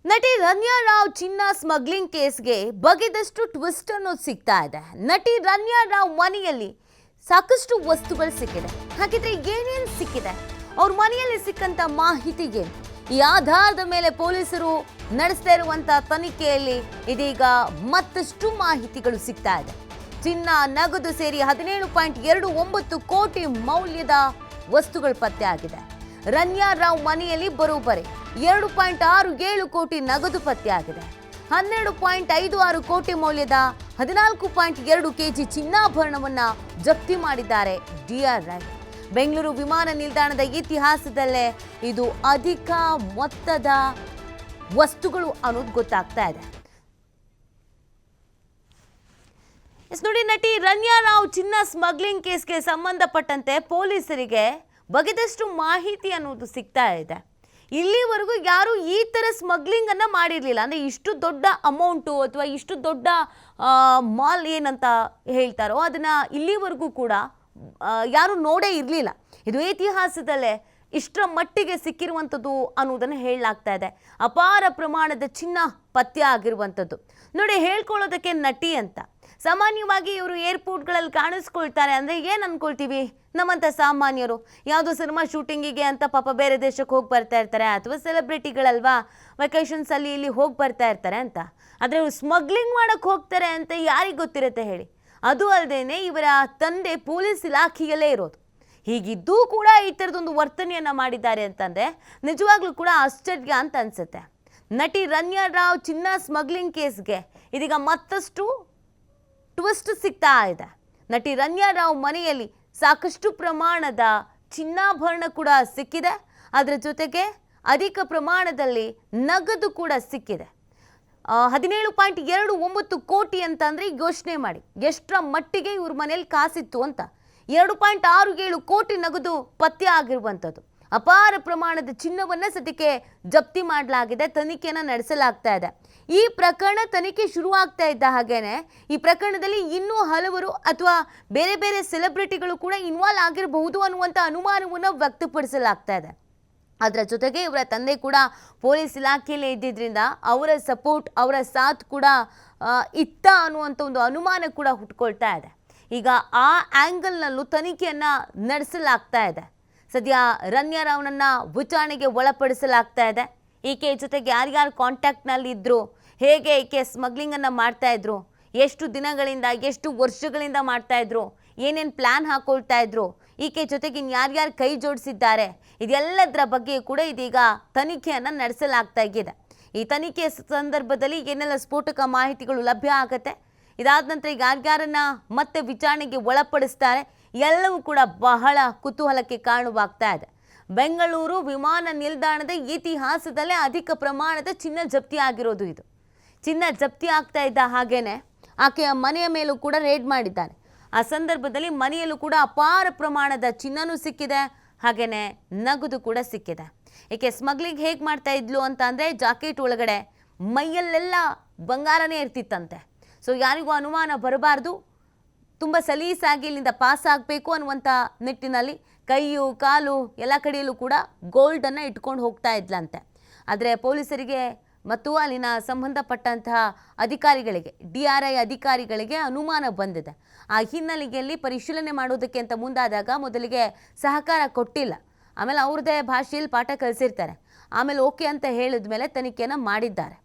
ನಟಿ ರನ್ಯಾ ರಾವ್ ಚಿನ್ನ smuggling ಕೇಸ್ಗೆ ಬಗೆದಷ್ಟು twist ಅನ್ನೋದು ಸಿಗ್ತಾ ಇದೆ. ನಟಿ ರನ್ಯಾ ರಾವ್ ಮನೆಯಲ್ಲಿ ಸಾಕಷ್ಟು ವಸ್ತುಗಳು ಸಿಕ್ಕಿದೆ. ಹಾಗಿದ್ರೆ ಏನೇನು ಸಿಕ್ಕಿದೆ, ಅವ್ರ ಮನೆಯಲ್ಲಿ ಸಿಕ್ಕಂತ ಮಾಹಿತಿ ಏನು, ಈ ಆಧಾರದ ಮೇಲೆ ಪೊಲೀಸರು ನಡೆಸ್ತಾ ಇರುವಂತ ತನಿಖೆಯಲ್ಲಿ ಇದೀಗ ಮತ್ತಷ್ಟು ಮಾಹಿತಿಗಳು ಸಿಗ್ತಾ ಇದೆ. ಚಿನ್ನ, ನಗದು ಸೇರಿ 17.29 ಕೋಟಿ ಮೌಲ್ಯದ ವಸ್ತುಗಳು ಪತ್ತೆ ಆಗಿದೆ. ರನ್ಯಾ ರಾವ್ ಮನೆಯಲ್ಲಿ ಬರೋಬ್ಬರಿ 2.67 ಕೋಟಿ ನಗದು ಪತ್ತೆಯಾಗಿದೆ. 12.56 ಕೋಟಿ ಮೌಲ್ಯದ 14.2 ಕೆಜಿ ಚಿನ್ನಾಭರಣವನ್ನ ಜಪ್ತಿ ಮಾಡಿದ್ದಾರೆ DRI. ಬೆಂಗಳೂರು ವಿಮಾನ ನಿಲ್ದಾಣದ ಇತಿಹಾಸದಲ್ಲೇ ಇದು ಅಧಿಕ ಮೊತ್ತದ ವಸ್ತುಗಳು ಅನ್ನೋದು ಗೊತ್ತಾಗ್ತಾ ಇದೆ. ನೋಡಿ, ನಟಿ ರನ್ಯಾ ರಾವ್ ಚಿನ್ನ ಸ್ಮಗ್ಲಿಂಗ್ ಕೇಸ್ಗೆ ಸಂಬಂಧಪಟ್ಟಂತೆ ಪೊಲೀಸರಿಗೆ ಬಗೆದಷ್ಟು ಮಾಹಿತಿ ಅನ್ನೋದು ಸಿಗ್ತಾ ಇದೆ. ಇಲ್ಲಿವರೆಗೂ ಯಾರು ಈ ಥರ ಸ್ಮಗ್ಲಿಂಗ್ ಅನ್ನ ಮಾಡಿರಲಿಲ್ಲ. ಅಂದರೆ ಇಷ್ಟು ದೊಡ್ಡ ಅಮೌಂಟು ಅಥವಾ ಇಷ್ಟು ದೊಡ್ಡ ಮಾಲ್ ಏನಂತ ಹೇಳ್ತಾರೋ ಅದನ್ನ ಇಲ್ಲಿವರೆಗೂ ಕೂಡ ಯಾರು ನೋಡೇ ಇರಲಿಲ್ಲ. ಇದು ಇತಿಹಾಸದಲ್ಲೇ ಇಷ್ಟರ ಮಟ್ಟಿಗೆ ಸಿಕ್ಕಿರುವಂಥದ್ದು ಅನ್ನೋದನ್ನು ಹೇಳಲಾಗ್ತಾ ಇದೆ. ಅಪಾರ ಪ್ರಮಾಣದ ಚಿನ್ನ ಪತ್ತೆ ಆಗಿರುವಂಥದ್ದು. ನೋಡಿ, ಹೇಳ್ಕೊಳ್ಳೋದಕ್ಕೆ ನಟಿ ಅಂತ ಸಾಮಾನ್ಯವಾಗಿ ಇವರು ಏರ್ಪೋರ್ಟ್ಗಳಲ್ಲಿ ಕಾಣಿಸ್ಕೊಳ್ತಾರೆ ಅಂದರೆ ಏನು ಅಂದ್ಕೊಳ್ತೀವಿ, ನಮ್ಮಂಥ ಸಾಮಾನ್ಯರು ಯಾವುದೋ ಸಿನಿಮಾ ಶೂಟಿಂಗಿಗೆ ಅಂತ ಪಾಪ ಬೇರೆ ದೇಶಕ್ಕೆ ಹೋಗಿ ಬರ್ತಾ ಇರ್ತಾರೆ, ಅಥವಾ ಸೆಲೆಬ್ರಿಟಿಗಳಲ್ವಾ ವೆಕೇಷನ್ಸಲ್ಲಿ ಇಲ್ಲಿ ಹೋಗಿ ಬರ್ತಾ ಇರ್ತಾರೆ ಅಂತ. ಆದರೆ ಇವರು ಸ್ಮಗ್ಲಿಂಗ್ ಮಾಡೋಕ್ಕೆ ಹೋಗ್ತಾರೆ ಅಂತ ಯಾರಿಗೆ ಗೊತ್ತಿರುತ್ತೆ ಹೇಳಿ. ಅದು ಅಲ್ಲದೇನೆ ಇವರ ತಂದೆ ಪೊಲೀಸ್ ಇಲಾಖೆಯಲ್ಲೇ ಇರೋದು. ಹೀಗಿದ್ದೂ ಕೂಡ ಈ ಥರದೊಂದು ವರ್ತನೆಯನ್ನು ಮಾಡಿದ್ದಾರೆ ಅಂತಂದರೆ ನಿಜವಾಗ್ಲೂ ಕೂಡ ಆಶ್ಚರ್ಯ ಅಂತ ಅನಿಸುತ್ತೆ. ನಟಿ ರನ್ಯಾ ರಾವ್ ಚಿನ್ನ ಸ್ಮಗ್ಲಿಂಗ್ ಕೇಸ್ಗೆ ಇದೀಗ ಮತ್ತಷ್ಟು ಟ್ವಿಸ್ಟ್ ಸಿಗ್ತಾ ಇದೆ. ನಟಿ ರನ್ಯಾ ರಾವ್ ಮನೆಯಲ್ಲಿ ಸಾಕಷ್ಟು ಪ್ರಮಾಣದ ಚಿನ್ನಾಭರಣ ಕೂಡ ಸಿಕ್ಕಿದೆ. ಅದರ ಜೊತೆಗೆ ಅಧಿಕ ಪ್ರಮಾಣದಲ್ಲಿ ನಗದು ಕೂಡ ಸಿಕ್ಕಿದೆ. 17.29 ಕೋಟಿ ಅಂತಂದರೆ ಯೋಚನೆ ಮಾಡಿ ಎಷ್ಟರ ಮಟ್ಟಿಗೆ ಇವ್ರ ಮನೇಲಿ ಕಾಸಿತ್ತು ಅಂತ. 2.67 ಕೋಟಿ ನಗದು ಪತ್ತೆ ಆಗಿರುವಂಥದ್ದು. ಅಪಾರ ಪ್ರಮಾಣದ ಚಿನ್ನವನ್ನು ಸದ್ಯಕ್ಕೆ ಜಪ್ತಿ ಮಾಡಲಾಗಿದೆ, ತನಿಖೆಯನ್ನು ನಡೆಸಲಾಗ್ತಾ ಇದೆ. ಈ ಪ್ರಕರಣ ತನಿಖೆ ಶುರುವಾಗ್ತಾ ಇದ್ದ ಹಾಗೇನೆ ಈ ಪ್ರಕರಣದಲ್ಲಿ ಇನ್ನೂ ಹಲವರು ಅಥವಾ ಬೇರೆ ಬೇರೆ ಸೆಲೆಬ್ರಿಟಿಗಳು ಕೂಡ ಇನ್ವಾಲ್ವ್ ಆಗಿರಬಹುದು ಅನ್ನುವಂಥ ಅನುಮಾನವನ್ನು ವ್ಯಕ್ತಪಡಿಸಲಾಗ್ತಾ ಇದೆ. ಅದರ ಜೊತೆಗೆ ಇವರ ತಂದೆ ಕೂಡ ಪೊಲೀಸ್ ಇಲಾಖೆಯಲ್ಲೇ ಇದ್ದಿದ್ದರಿಂದ ಅವರ ಸಪೋರ್ಟ್, ಅವರ ಸಾಥ್ ಕೂಡ ಇತ್ತ ಅನ್ನುವಂಥ ಒಂದು ಅನುಮಾನ ಕೂಡ ಹುಟ್ಕೊಳ್ತಾ ಇದೆ. ಈಗ ಆ ಆ್ಯಂಗಲ್ನಲ್ಲೂ ತನಿಖೆಯನ್ನು ನಡೆಸಲಾಗ್ತಾ ಇದೆ. ಸದ್ಯ ರನ್ಯಾ ರಾವ್ನನ್ನ ವಿಚಾರಣೆಗೆ ಒಳಪಡಿಸಲಾಗ್ತಾ ಇದೆ. ಈಕೆ ಜೊತೆಗೆ ಯಾರ್ಯಾರು ಕಾಂಟ್ಯಾಕ್ಟ್ನಲ್ಲಿ ಇದ್ದರು, ಹೇಗೆ ಈಕೆ ಸ್ಮಗ್ಲಿಂಗನ್ನು ಮಾಡ್ತಾಯಿದ್ರು, ಎಷ್ಟು ದಿನಗಳಿಂದ ಎಷ್ಟು ವರ್ಷಗಳಿಂದ ಮಾಡ್ತಾಯಿದ್ರು, ಏನೇನು ಪ್ಲ್ಯಾನ್ ಹಾಕ್ಕೊಳ್ತಾ ಇದ್ರು, ಈಕೆ ಜೊತೆಗೆ ಯಾರ್ಯಾರು ಕೈ ಜೋಡಿಸಿದ್ದಾರೆ, ಇದೆಲ್ಲದರ ಬಗ್ಗೆ ಕೂಡ ಇದೀಗ ತನಿಖೆಯನ್ನು ನಡೆಸಲಾಗ್ತಾ ಇದೆ. ಈ ತನಿಖೆ ಸಂದರ್ಭದಲ್ಲಿ ಏನೆಲ್ಲ ಸ್ಫೋಟಕ ಮಾಹಿತಿಗಳು ಲಭ್ಯ ಆಗುತ್ತೆ, ಇದಾದ ನಂತರ ಯಾರ್ಯಾರನ್ನ ಮತ್ತೆ ವಿಚಾರಣೆಗೆ ಒಳಪಡಿಸ್ತಾರೆ, ಎಲ್ಲವೂ ಕೂಡ ಬಹಳ ಕುತೂಹಲಕ್ಕೆ ಕಾರಣವಾಗ್ತಾ ಇದೆ. ಬೆಂಗಳೂರು ವಿಮಾನ ನಿಲ್ದಾಣದ ಇತಿಹಾಸದಲ್ಲೇ ಅಧಿಕ ಪ್ರಮಾಣದ ಚಿನ್ನ ಜಪ್ತಿ ಆಗಿರೋದು ಇದು. ಚಿನ್ನ ಜಪ್ತಿ ಆಗ್ತಾ ಇದ್ದ ಹಾಗೇನೆ ಆಕೆಯ ಮನೆಯ ಮೇಲೂ ಕೂಡ ರೇಡ್ ಮಾಡಿದ್ದಾರೆ. ಆ ಸಂದರ್ಭದಲ್ಲಿ ಮನೆಯಲ್ಲೂ ಕೂಡ ಅಪಾರ ಪ್ರಮಾಣದ ಚಿನ್ನನೂ ಸಿಕ್ಕಿದೆ, ಹಾಗೇನೆ ನಗದು ಕೂಡ ಸಿಕ್ಕಿದೆ. ಈಕೆ ಸ್ಮಗ್ಲಿಂಗ್ ಹೇಗೆ ಮಾಡ್ತಾ ಇದ್ಲು ಅಂತ ಅಂದರೆ ಜಾಕೆಟ್ ಒಳಗಡೆ ಮೈಯಲ್ಲೆಲ್ಲ ಬಂಗಾರನೇ ಇರ್ತಿತ್ತಂತೆ. ಸೊ ಯಾರಿಗೂ ಅನುಮಾನ ಬರಬಾರ್ದು, ತುಂಬ ಸಲೀಸಾಗಿ ಇಲ್ಲಿಂದ ಪಾಸ್ ಆಗಬೇಕು ಅನ್ನುವಂಥ ನಿಟ್ಟಿನಲ್ಲಿ ಕೈಯು ಕಾಲು ಎಲ್ಲ ಕಡೆಯಲ್ಲೂ ಕೂಡ ಗೋಲ್ಡನ್ನು ಇಟ್ಕೊಂಡು ಹೋಗ್ತಾ ಇದ್ಲಂತೆ. ಆದರೆ ಪೊಲೀಸರಿಗೆ ಮತ್ತು ಅಲ್ಲಿನ ಸಂಬಂಧಪಟ್ಟಂತಹ ಅಧಿಕಾರಿಗಳಿಗೆ, DRI ಅಧಿಕಾರಿಗಳಿಗೆ ಅನುಮಾನ ಬಂದಿದೆ. ಆ ಹಿನ್ನೆಲೆಯಲ್ಲಿ ಪರಿಶೀಲನೆ ಮಾಡೋದಕ್ಕೆ ಅಂತ ಮುಂದಾದಾಗ ಮೊದಲಿಗೆ ಸಹಕಾರ ಕೊಟ್ಟಿಲ್ಲ, ಆಮೇಲೆ ಅವ್ರದ್ದೇ ಭಾಷೆಯಲ್ಲಿ ಪಾಠ ಕಲಿಸಿರ್ತಾರೆ, ಆಮೇಲೆ ಓಕೆ ಅಂತ ಹೇಳಿದ ಮೇಲೆ ತನಿಖೆಯನ್ನು ಮಾಡಿದ್ದಾರೆ.